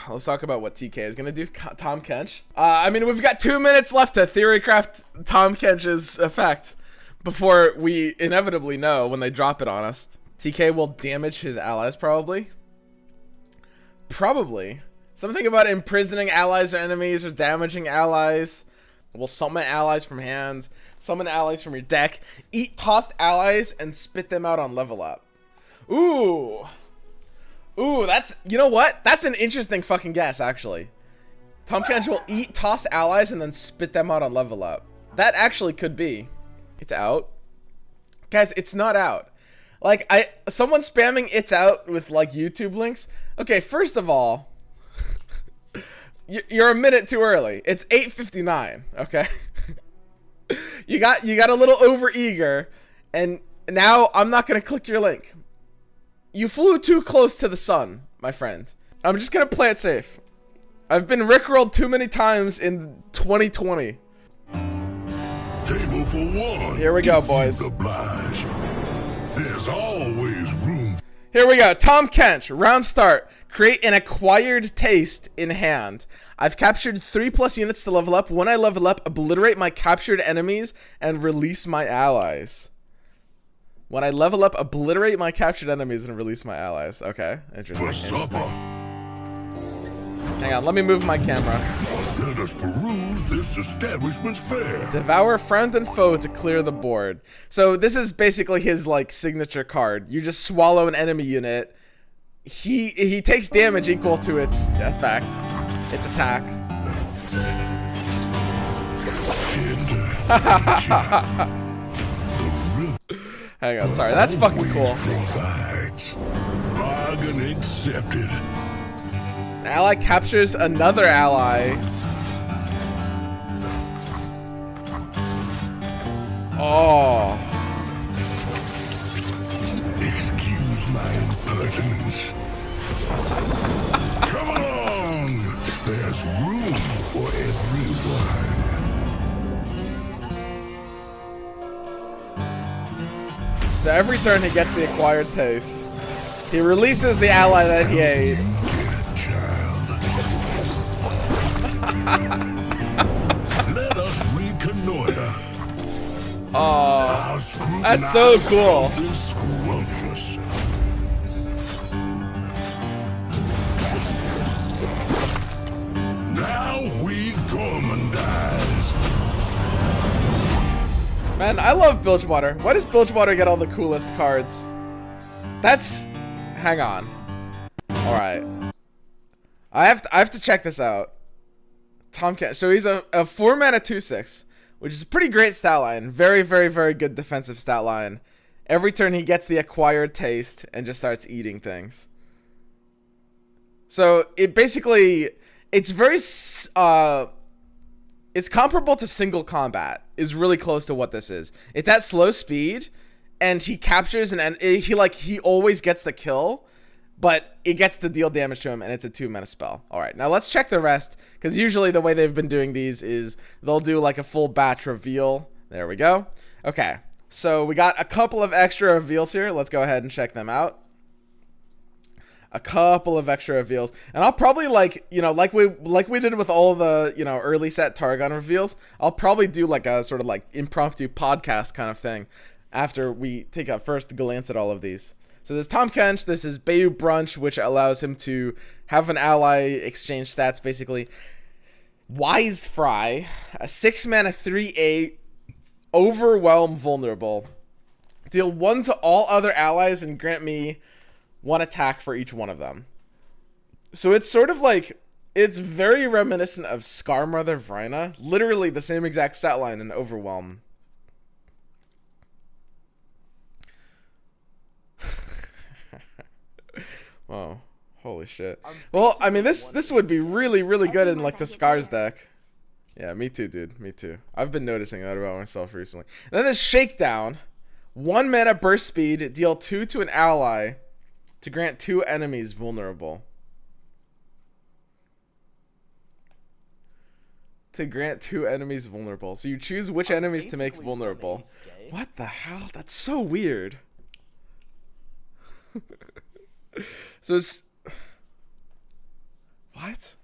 let's talk about what TK is gonna do. Tahm Kench. I mean, we've got 2 minutes left to theorycraft Tahm Kench's effect before we inevitably know when they drop it on us. TK will damage his allies, probably. Probably. Something about imprisoning allies or enemies or damaging allies. Will summon allies from hands. Summon allies from your deck. Eat tossed allies and spit them out on level up. Ooh. Ooh, that's, you know what? That's an interesting fucking guess, actually. Tahm Kench will eat toss allies and then spit them out on level up. That actually could be. It's out. Guys, it's not out. Like, someone spamming it's out with, like, YouTube links. Okay, first of all, you're a minute too early. It's 8:59, okay? You got a little over eager, and now I'm not gonna click your link. You flew too close to the sun, my friend. I'm just gonna play it safe. I've been rickrolled too many times in 2020. Table for one. Here we go, boys. There's always room. Here we go. Tahm Kench, round start. Create an acquired taste in hand. I've captured 3+ units to level up. When I level up, obliterate my captured enemies and release my allies. When I level up, obliterate my captured enemies and release my allies. Okay, interesting. For supper. Hang on, let me move my camera. Let us peruse this establishment's fare. Devour friend and foe to clear the board. So this is basically his like signature card. You just swallow an enemy unit. He takes damage equal to its effect, its attack. Hang on, sorry, that's fucking cool. Bargain accepted. An ally captures another ally. Oh. Excuse my impertinence. Come along. There's room for everyone. So every turn he gets the acquired taste. He releases the ally that he ate. Let us reconnoiter. Oh, that's so cool. Scrumptious. Now we gormandize. Man, I love Bilgewater. Why does Bilgewater get all the coolest cards? That's... Hang on. Alright. I have to check this out. Tahm Kench. So he's a 4-mana 2/6, which is a pretty great stat line. Very, very, very good defensive stat line. Every turn he gets the acquired taste and just starts eating things. So it basically... It's very... it's comparable to single combat. Is really close to what this is. It's at slow speed, and he captures and he always gets the kill, but it gets to deal damage to him, and it's a 2-mana spell. All right, now let's check the rest, because usually the way they've been doing these is they'll do like a full batch reveal. There we go. Okay, so we got a couple of extra reveals here. Let's go ahead and check them out. A couple of extra reveals, and I'll probably like we did with all the early set Targon reveals. I'll probably do like a sort of like impromptu podcast kind of thing after we take a first glance at all of these. So there's Tahm Kench. This is Bayou Brunch, which allows him to have an ally exchange stats basically. Wise Fry, a 6-mana 3/8, overwhelm vulnerable. Deal 1 to all other allies and grant me 1 attack for each one of them. So it's sort of like, it's very reminiscent of Scarmother Vrina. Literally the same exact stat line in Overwhelm. Whoa, holy shit. Well, I mean, this would be really, really good in like the Scars deck. Yeah, me too, dude. Me too. I've been noticing that about myself recently. And then there's Shakedown. 1 mana burst speed. Deal 2 to an ally to grant 2 enemies vulnerable. To grant 2 enemies vulnerable. So you choose which enemies to make vulnerable. What the hell? That's so weird. So it's... What?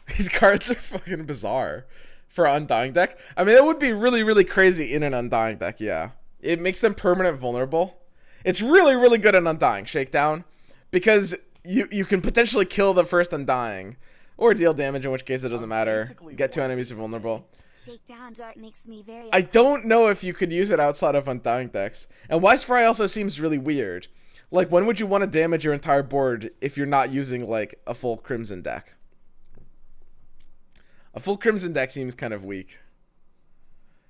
These cards are fucking bizarre for Undying deck. I mean, it would be really, really crazy in an Undying deck, yeah. It makes them permanent vulnerable. It's really, really good in Undying, Shakedown, because you can potentially kill the first Undying, or deal damage, in which case it doesn't matter. Get 2 enemies vulnerable. Shakedown's art makes me very I don't know if you could use it outside of Undying decks. And Wise Fry also seems really weird. Like, when would you want to damage your entire board if you're not using, like, a full Crimson deck? A full Crimson deck seems kind of weak.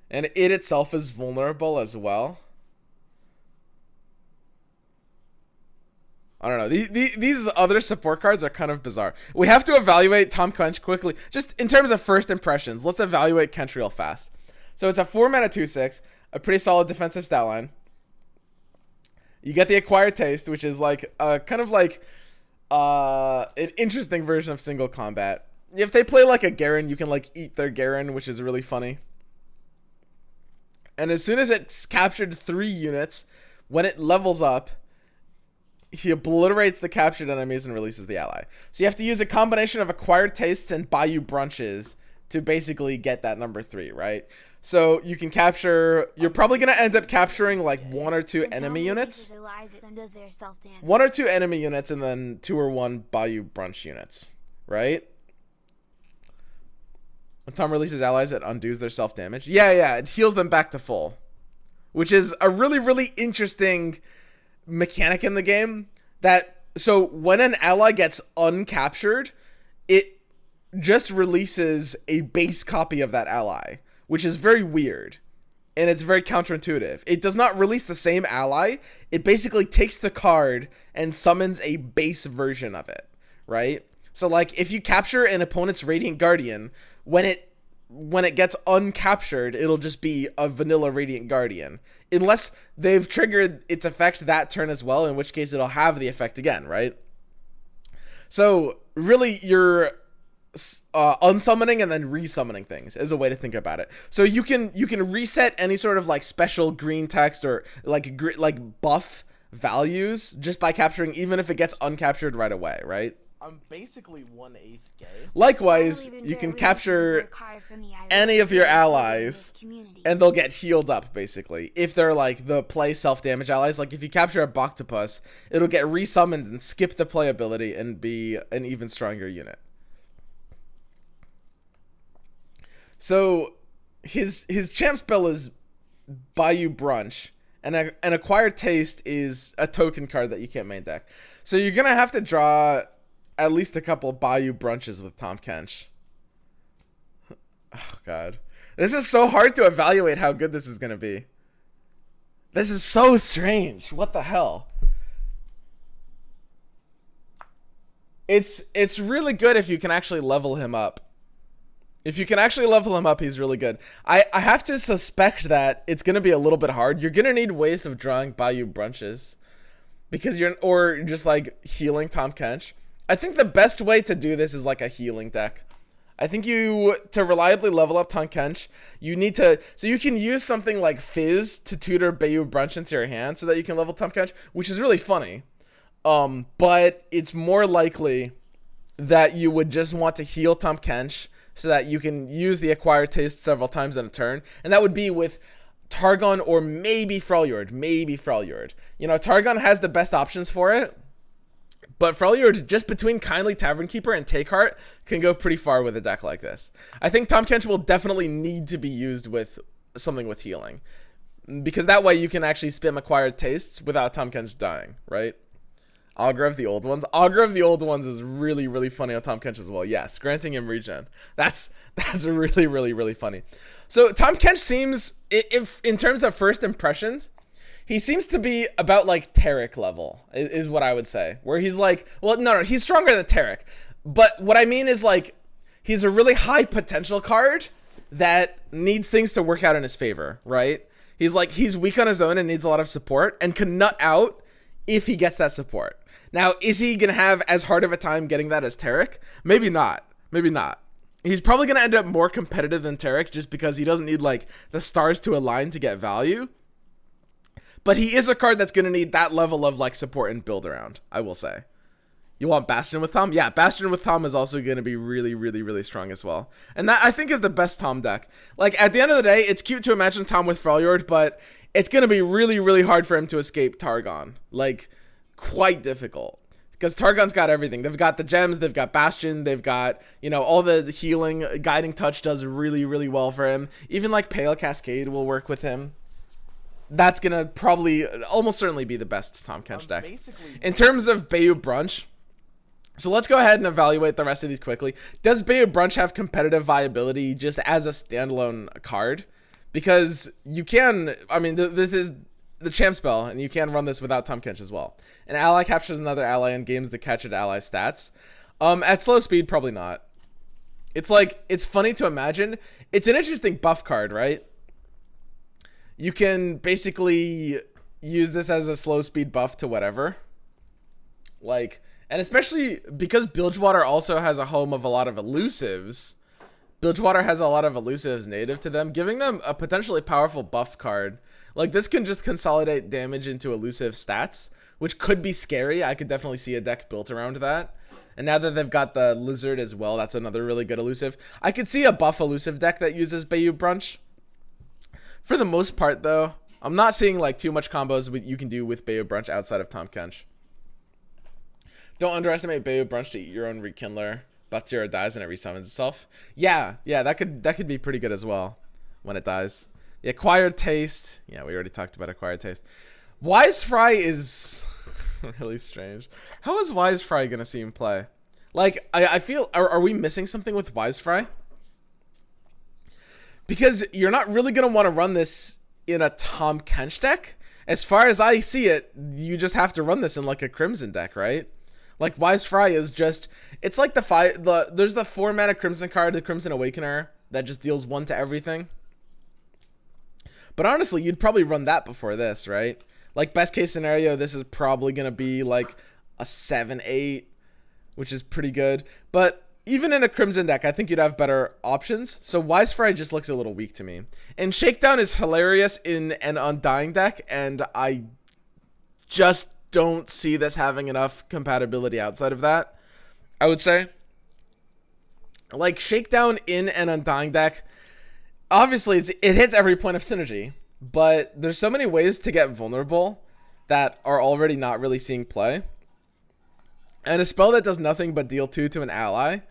And it itself is vulnerable as well. I don't know. These other support cards are kind of bizarre. We have to evaluate Tahm Kench quickly. Just in terms of first impressions, let's evaluate Kench real fast. So it's a 4-mana 2/6, a pretty solid defensive stat line. You get the Acquired Taste, which is like kind of like an interesting version of single combat. If they play like a Garen, you can like eat their Garen, which is really funny. And as soon as it's captured 3 units, when it levels up, he obliterates the captured enemies and releases the ally. So you have to use a combination of Acquired Tastes and Bayou Brunches to basically get that number 3, right? So you can capture, you're probably going to end up capturing like 1 or 2 enemy units. 1 or 2 enemy units and then 2 or 1 Bayou Brunch units, right? When Tahm releases allies, it undoes their self-damage. Yeah, it heals them back to full. Which is a really, really interesting mechanic in the game. So when an ally gets uncaptured, it just releases a base copy of that ally, which is very weird. And it's very counterintuitive. It does not release the same ally. It basically takes the card and summons a base version of it, right? So like if you capture an opponent's Radiant Guardian, when it gets uncaptured, it'll just be a vanilla Radiant Guardian. Unless they've triggered its effect that turn as well, in which case it'll have the effect again, right? So really you're unsummoning and then resummoning things is a way to think about it. So you can reset any sort of like special green text or like buff values just by capturing, even if it gets uncaptured right away, right? I'm basically 1/8 gay. Likewise, you can capture any of your allies and they'll get healed up, basically. If they're like the play self-damage allies, like if you capture a Boctopus, it'll get resummoned and skip the play ability and be an even stronger unit. So his champ spell is Bayou Brunch, and an Acquired Taste is a token card that you can't main deck. So you're gonna have to draw at least a couple Bayou Brunches with Tahm Kench. Oh god, this is so hard to evaluate how good this is gonna be. This is so strange. What the hell? It's really good if you can actually level him up. If you can actually level him up, he's really good. I have to suspect that it's going to be a little bit hard. You're going to need ways of drawing Bayou Brunches. Because or just like healing Tahm Kench. I think the best way to do this is like a healing deck. I think to reliably level up Tahm Kench, you need to, so you can use something like Fizz to tutor Bayou Brunch into your hand so that you can level Tahm Kench, which is really funny. But it's more likely that you would just want to heal Tahm Kench so that you can use the Acquired Taste several times in a turn. And that would be with Targon or maybe Freljord. You know, Targon has the best options for it. But Freljord, just between Kindly Tavern Keeper and Takeheart, can go pretty far with a deck like this. I think Tahm Kench will definitely need to be used with something with healing. Because that way you can actually spam Acquired Tastes without Tahm Kench dying, right? Augur of the Old Ones. Augur of the Old Ones is really, really funny on Tahm Kench as well. Yes, granting him regen. That's really, really, really funny. So Tahm Kench seems, if in terms of first impressions, he seems to be about like Taric level, is what I would say. Where he's like, well, no, he's stronger than Taric. But what I mean is like, he's a really high potential card that needs things to work out in his favor, right? He's weak on his own and needs a lot of support and can nut out if he gets that support. Now, is he going to have as hard of a time getting that as Taric? Maybe not. Maybe not. He's probably going to end up more competitive than Taric just because he doesn't need like the stars to align to get value. But he is a card that's going to need that level of like support and build around, I will say. You want Bastion with Tahm? Yeah, Bastion with Tahm is also going to be really, really, really strong as well. And that, I think, is the best Tahm deck. Like, at the end of the day, it's cute to imagine Tahm with Freljord, but it's going to be really, really hard for him to escape Targon. Like, quite difficult. Because Targon's got everything. They've got the gems, they've got Bastion, they've got, you know, all the healing. Guiding Touch does really, really well for him. Even, like, Pale Cascade will work with him. That's going to probably, almost certainly be the best Tahm Kench deck. In terms of Bayou Brunch, so let's go ahead and evaluate the rest of these quickly. Does Bayou Brunch have competitive viability just as a standalone card? Because you can, I mean, this is the champ spell, and you can run this without Tahm Kench as well. An ally captures another ally and gains the captured ally stats. At slow speed, probably not. It's like, it's funny to imagine. It's an interesting buff card, right? You can basically use this as a slow speed buff to whatever. Like, and especially because Bilgewater also has a home of a lot of elusives. Bilgewater has a lot of elusives native to them, giving them a potentially powerful buff card. Like, this can just consolidate damage into elusive stats, which could be scary. I could definitely see a deck built around that. And now that they've got the lizard as well, that's another really good elusive. I could see a buff elusive deck that uses Bayou Brunch. For the most part, though, I'm not seeing like too much combos you can do with Bayou Brunch outside of Tahm Kench. Don't underestimate Bayou Brunch to eat your own Rekindler. Batira dies and it resummons itself. Yeah, that could be pretty good as well when it dies. The Acquired Taste. Yeah, we already talked about Acquired Taste. Wise Fry is really strange. How is Wise Fry gonna see him play? Like, I feel, are we missing something with Wise Fry? Because you're not really gonna want to run this in a Tahm Kench deck. As far as I see it, you just have to run this in like a Crimson deck, right? Like, Wise Fry is just, it's like there's the 4 mana Crimson card, the Crimson Awakener, that just deals 1 to everything. But honestly, you'd probably run that before this, right? Like, best case scenario, this is probably going to be like a 7-8, which is pretty good. But even in a Crimson deck, I think you'd have better options. So Wise Fry just looks a little weak to me. And Shakedown is hilarious in an Undying deck, and I just don't see this having enough compatibility outside of that, I would say. Like, Shakedown in an Undying deck, obviously it hits every point of synergy, but there's so many ways to get vulnerable that are already not really seeing play. And a spell that does nothing but deal 2 to an ally,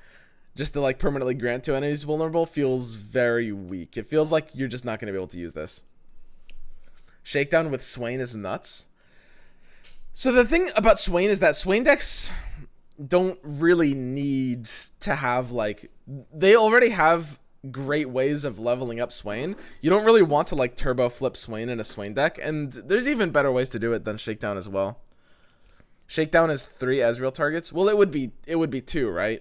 just to like permanently grant 2 enemies vulnerable, feels very weak. It feels like you're just not going to be able to use this. Shakedown with Swain is nuts. So the thing about Swain is that Swain decks don't really need to have, like, they already have great ways of leveling up Swain. You don't really want to like turbo flip Swain in a Swain deck, and there's even better ways to do it than Shakedown as well. Shakedown is 3 Ezreal targets. Well, it would be 2, right?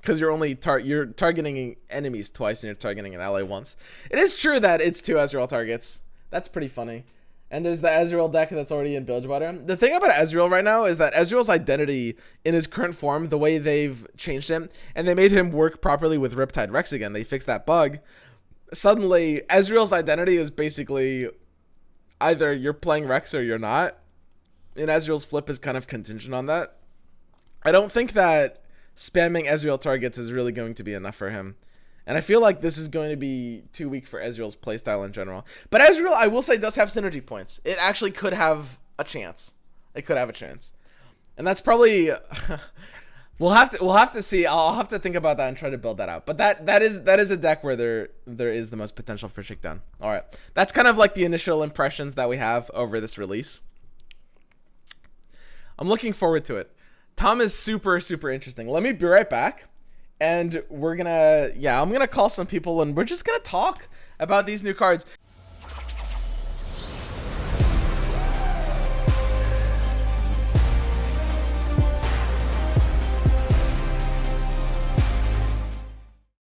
Because you're only you're targeting enemies twice and you're targeting an ally once. It is true that it's 2 Ezreal targets. That's pretty funny. And there's the Ezreal deck that's already in Bilgewater. The thing about Ezreal right now is that Ezreal's identity in his current form, the way they've changed him, and they made him work properly with Riptide Rex again. They fixed that bug. Suddenly, Ezreal's identity is basically either you're playing Rex or you're not. And Ezreal's flip is kind of contingent on that. I don't think that spamming Ezreal targets is really going to be enough for him. And I feel like this is going to be too weak for Ezreal's playstyle in general. But Ezreal, I will say, does have synergy points. It actually could have a chance. It could have a chance. And that's probably we'll have to see. I'll have to think about that and try to build that out. But that is a deck where there is the most potential for Shakedown. All right. That's kind of like the initial impressions that we have over this release. I'm looking forward to it. Tahm is super, super interesting. Let me be right back. And we're gonna, I'm gonna call some people and we're just gonna talk about these new cards.